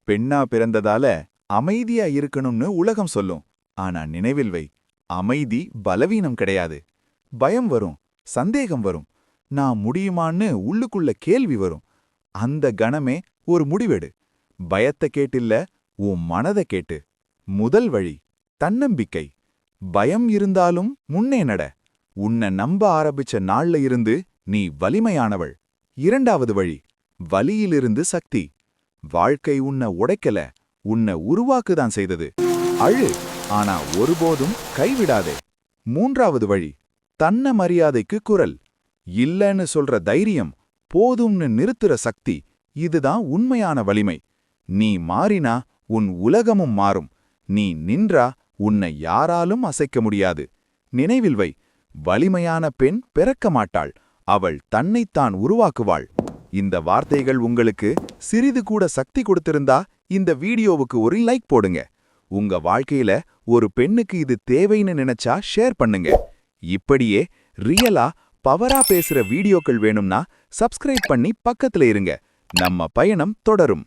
பெண்ணா பிறந்ததால அமைதியா இருக்கணும்னு உலகம் சொல்லும். ஆனா நினைவில் வை, அமைதி பலவீனம் கிடையாது. பயம் வரும், சந்தேகம் வரும், நான் முடியுமான்னு உள்ளுக்குள்ள கேள்வி வரும். அந்த கணமே ஒரு முடிவெடு. பயத்த கேட்டில்ல, உன் மனத கேட்டு. முதல் வழி தன்னம்பிக்கை. பயம் இருந்தாலும் முன்னே நட. உன்னை நம்ப ஆரம்பிச்ச நாள்ல இருந்து நீ வலிமையானவள். இரண்டாவது வழி வலியிலிருந்து சக்தி. வாழ்க்கை உன்னை உடைக்கல, உன்னை உருவாக்குதான் செய்தது. அழு, ஆனா ஒருபோதும் கைவிடாதே. மூன்றாவது வழி தன்ன மரியாதைக்கு குரல். இல்லன்னு சொல்ற தைரியம், போதும்னு நிறுத்துற சக்தி. இதுதான் உண்மையான வலிமை. நீ மாறினா உன் உலகமும் மாறும். நீ நின்றா உன்னை யாராலும் அசைக்க முடியாது. நினைவில் வை, வலிமையான பெண் பிறக்க மாட்டாள், அவள் தன்னைத்தான் உருவாக்குவாள். இந்த வார்த்தைகள் உங்களுக்கு சிறிது கூட சக்தி கொடுத்திருந்தா இந்த வீடியோவுக்கு ஒரு லைக் போடுங்க. உங்க வாழ்க்கையில ஒரு பெண்ணுக்கு இது தேவைன்னு நினைச்சா ஷேர் பண்ணுங்க. இப்படியே ரியலா பவரா பேசுற வீடியோக்கள் வேணும்னா சப்ஸ்கிரைப் பண்ணி பக்கத்துல இருங்க. நம்ம பயணம் தொடரும்.